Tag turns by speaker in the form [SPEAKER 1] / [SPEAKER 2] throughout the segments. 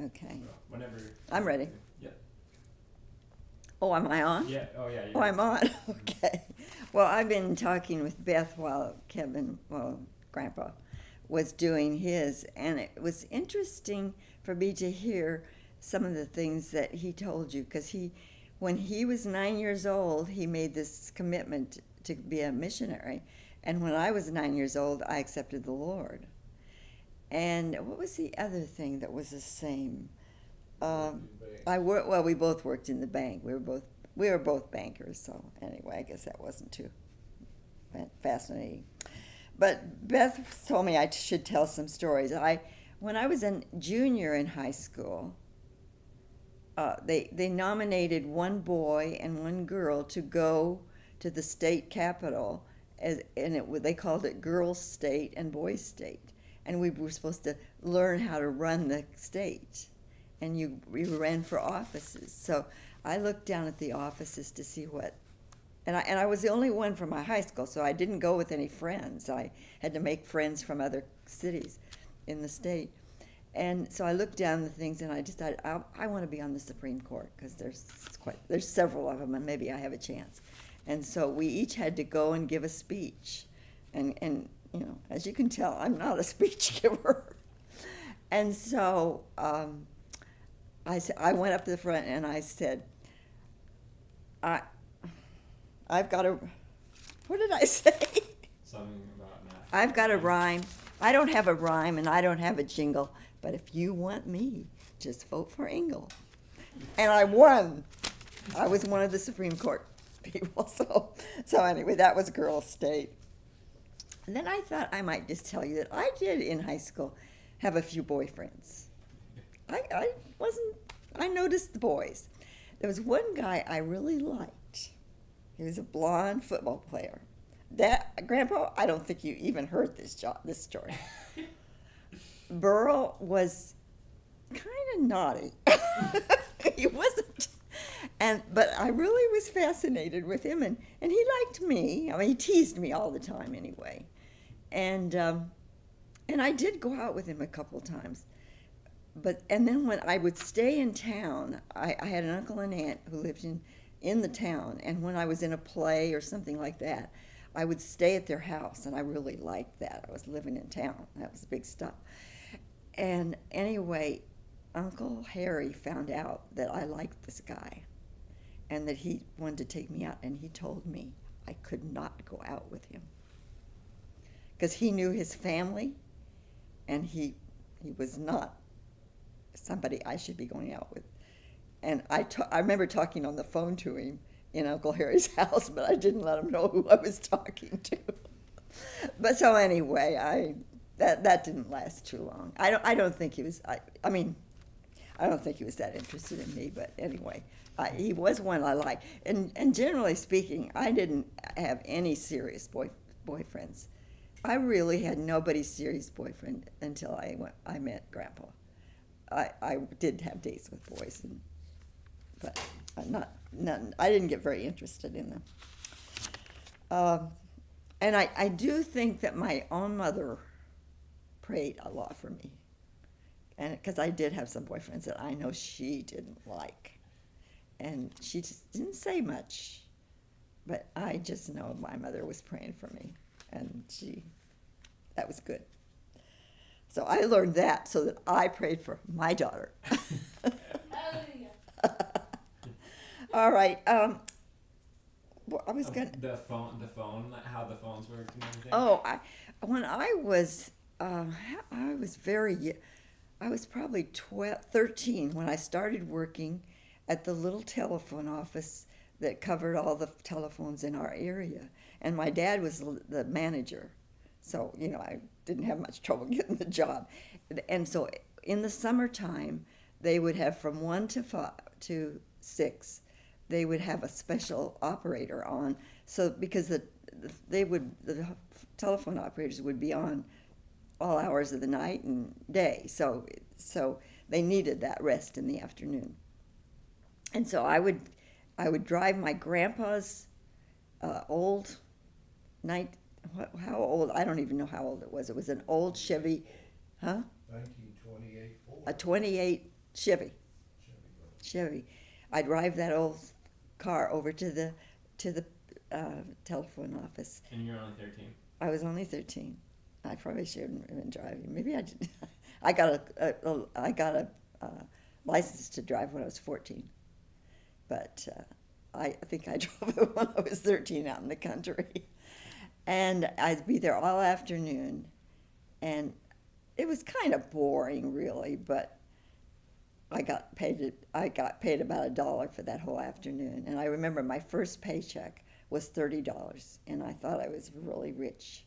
[SPEAKER 1] Okay.
[SPEAKER 2] So whenever.
[SPEAKER 1] I'm ready.
[SPEAKER 2] Yep.
[SPEAKER 1] Oh, am I on?
[SPEAKER 2] Yeah. Oh yeah.
[SPEAKER 1] Oh, I'm on.
[SPEAKER 2] Mhm.
[SPEAKER 1] Okay. Well, I've been talking with Beth while Grandpa was doing his, and it was interesting for me to hear some of the things that he told you, because when he was 9 years old, he made this commitment to be a missionary, and when I was 9 years old, I accepted the Lord. And what was the other thing that was the same? Well, we both worked in the bank. We were both bankers. So anyway, I guess that wasn't too fascinating. But Beth told me I should tell some stories. When I was a junior in high school, they nominated one boy and one girl to go to the state capitol, they called it Girls State and Boys State, and we were supposed to learn how to run the state, and we ran for offices. So I looked down at the offices to see what, and I was the only one from my high school, so I didn't go with any friends. I had to make friends from other cities in the state. And so I looked down the things, and I decided I want to be on the Supreme Court, because there's several of them, and maybe I have a chance. And so we each had to go and give a speech, and as you can tell, I'm not a speech giver. And so I went up to the front and I said, I've got a, what did I say?
[SPEAKER 2] Something about math.
[SPEAKER 1] I've got a rhyme. I don't have a rhyme and I don't have a jingle, but if you want me, just vote for Ingle. And I won. I was one of the Supreme Court people. So anyway, that was Girls State. And then I thought I might just tell you that I did in high school have a few boyfriends. I noticed the boys. There was one guy I really liked. He was a blonde football player. Grandpa, I don't think you even heard this story. Burl was kind of naughty. He wasn't. But I really was fascinated with him, and he liked me. I mean, he teased me all the time anyway. And I did go out with him a couple of times. And then when I would stay in town, I had an uncle and aunt who lived in the town, and when I was in a play or something like that, I would stay at their house, and I really liked that. I was living in town. That was big stuff. And anyway, Uncle Harry found out that I liked this guy and that he wanted to take me out, and he told me I could not go out with him because he knew his family, and he was not somebody I should be going out with. And I remember talking on the phone to him in Uncle Harry's house, but I didn't let him know who I was talking to. But so anyway, that didn't last too long. I don't think he was. I mean, I don't think he was that interested in me. But anyway, he was one I liked. And generally speaking, I didn't have any serious boyfriends. I really had nobody's serious boyfriend until I met Grandpa. I did have dates with boys, but none. I didn't get very interested in them. And I do think that my own mother prayed a lot for me, and because I did have some boyfriends that I know she didn't like, and she just didn't say much, but I just know my mother was praying for me, and that was good. So I learned that so that I prayed for my daughter. All right. Well, I was gonna.
[SPEAKER 2] The phone, how the phones worked and everything.
[SPEAKER 1] Oh, when I was I was probably 13 when I started working at the little telephone office that covered all the telephones in our area, and my dad was the manager, so I didn't have much trouble getting the job. And so in the summertime, they would have from 1 to 6. They would have a special operator on, so because the telephone operators would be on all hours of the night and day, so they needed that rest in the afternoon. And so I would drive my grandpa's old how old? I don't even know how old it was. It was an old Chevy, huh?
[SPEAKER 3] 1928 Ford.
[SPEAKER 1] A 28 Chevy. Chevy. I drive that old car over to the telephone office.
[SPEAKER 2] And you're only 13.
[SPEAKER 1] I was only 13. I probably shouldn't have been driving. Maybe I did. I got a license to drive when I was 14, but I think I drove it when I was 13 out in the country, and I'd be there all afternoon, and it was kind of boring, really, but I got paid about $1 for that whole afternoon, and I remember my first paycheck was $30, and I thought I was really rich,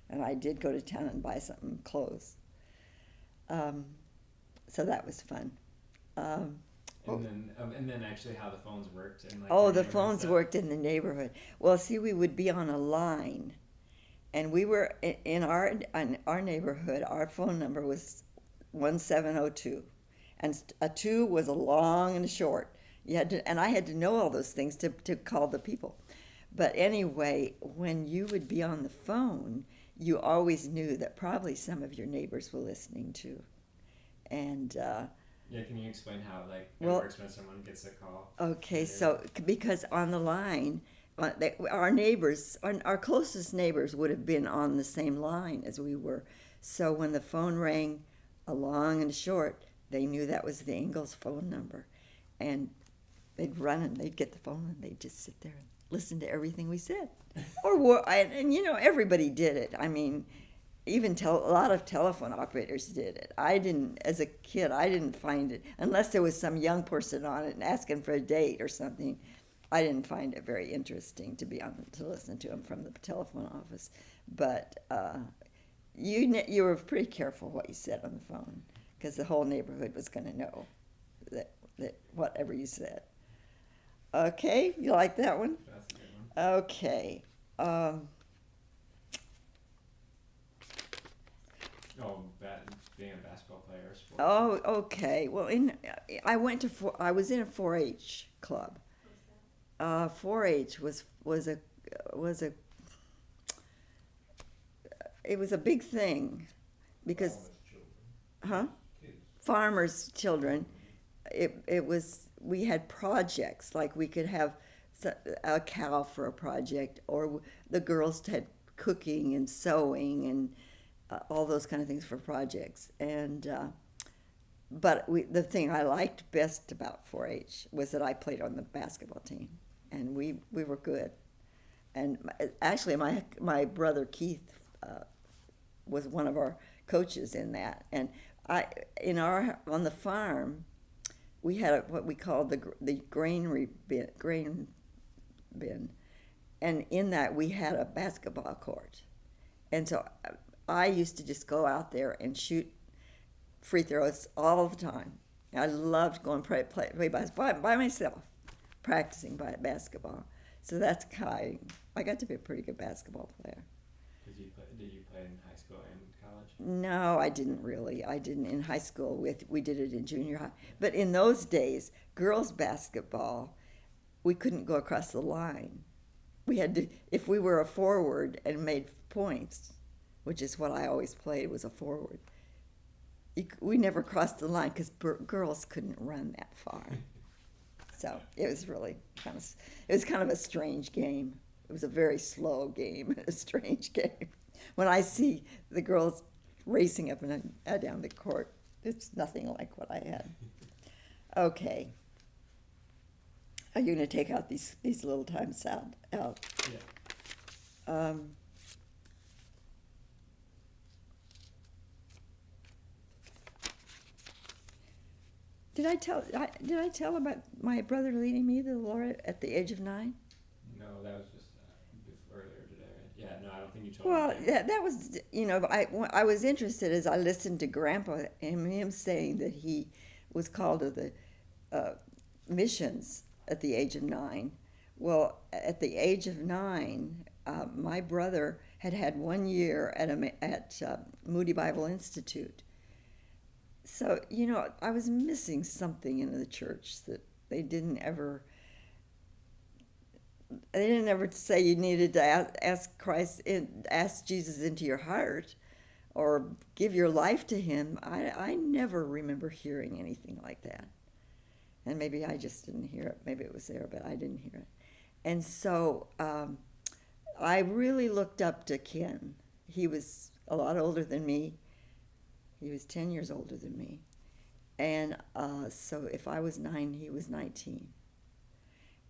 [SPEAKER 1] and I did go to town and buy some clothes. So that was fun.
[SPEAKER 2] And then actually how the phones worked and like.
[SPEAKER 1] Oh,
[SPEAKER 2] your
[SPEAKER 1] the
[SPEAKER 2] neighbor and
[SPEAKER 1] phones
[SPEAKER 2] stuff.
[SPEAKER 1] worked in the neighborhood. Well, see, we would be on a line, and we were in our neighborhood. Our phone number was 1702, and a 2 was a long and a short. You had to, and I had to know all those things to call the people. But anyway, when you would be on the phone, you always knew that probably some of your neighbors were listening too, and.
[SPEAKER 2] Yeah, can you explain how like it
[SPEAKER 1] Well-
[SPEAKER 2] works when someone gets a call?
[SPEAKER 1] Okay, so because on the line, our neighbors, our closest neighbors would have been on the same line as we were. So when the phone rang, a long and a short, they knew that was the Ingalls phone number, and they'd run and they'd get the phone and they'd just sit there and listen to everything we said, and you know everybody did it. I mean. Even a lot of telephone operators did it. I didn't, as a kid, I didn't find it, unless there was some young person on it and asking for a date or something, I didn't find it very interesting to listen to them from the telephone office. But you were pretty careful what you said on the phone, because the whole neighborhood was going to know that whatever you said. Okay, you like that one?
[SPEAKER 2] That's a good one.
[SPEAKER 1] Okay.
[SPEAKER 2] Oh, being a basketball player or sports.
[SPEAKER 1] Oh, okay. Well, I was in a 4-H club. 4-H was a it was a big thing because farmers' children. It was, we had projects, like we could have a cow for a project, or the girls had cooking and sewing and all those kind of things for projects. And but the thing I liked best about 4-H was that I played on the basketball team, and we were good. And actually, my brother Keith was one of our coaches in that. And on the farm, we had what we called the grain bin, and in that we had a basketball court. And so I used to just go out there and shoot free throws all the time. I loved going play basketball by myself, practicing basketball. So that's how I got to be a pretty good basketball player.
[SPEAKER 2] Did you play in high school and college?
[SPEAKER 1] No, I didn't really. I didn't in high school. We did it in junior high. But in those days, girls basketball, we couldn't go across the line. We had to, if we were a forward and made points, which is what I always played, was a forward. We never crossed the line because girls couldn't run that far. So it was really kind of a strange game. It was a very slow game, a strange game. When I see the girls racing up and down the court, it's nothing like what I had. Okay. Are you going to take out these little times out?
[SPEAKER 2] Yeah.
[SPEAKER 1] Did I tell about my brother leading me to the Lord at the age of 9?
[SPEAKER 2] No, that was just earlier today, right? Yeah, no, I don't think you told
[SPEAKER 1] Well,
[SPEAKER 2] me.
[SPEAKER 1] that was, I was interested as I listened to Grandpa and him saying that he was called to the missions at the age of 9. Well, at the age of 9, my brother had 1 year at Moody Bible Institute. So, I was missing something in the church that they didn't ever say you needed to ask Jesus into your heart, or give your life to him, I never remember hearing anything like that. And maybe I just didn't hear it. Maybe it was there, but I didn't hear it. And so I really looked up to Ken. He was a lot older than me. He was 10 years older than me. And so if I was 9, he was 19.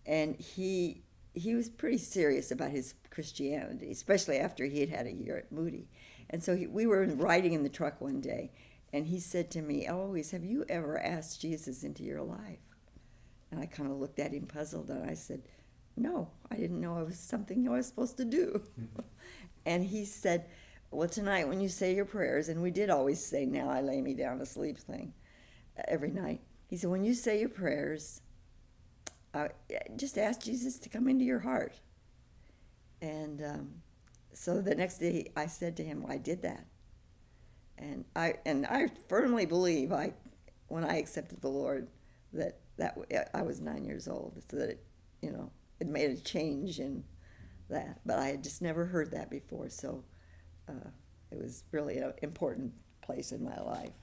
[SPEAKER 1] And he was pretty serious about his Christianity, especially after he had had a year at Moody. And so we were riding in the truck one day, and he said to me, "Eloise, have you ever asked Jesus into your life?" And I kind of looked at him puzzled, and I said, "No, I didn't know it was something I was supposed to do." And he said, "Well, tonight when you say your prayers," and we did always say, "Now I lay me down to sleep" thing every night. He said, "When you say your prayers, just ask Jesus to come into your heart." And so the next day I said to him, well, I did that. And I firmly believe when I accepted the Lord that I was 9 years old, so that it made a change in that. But I had just never heard that before, so it was really an important place in my life.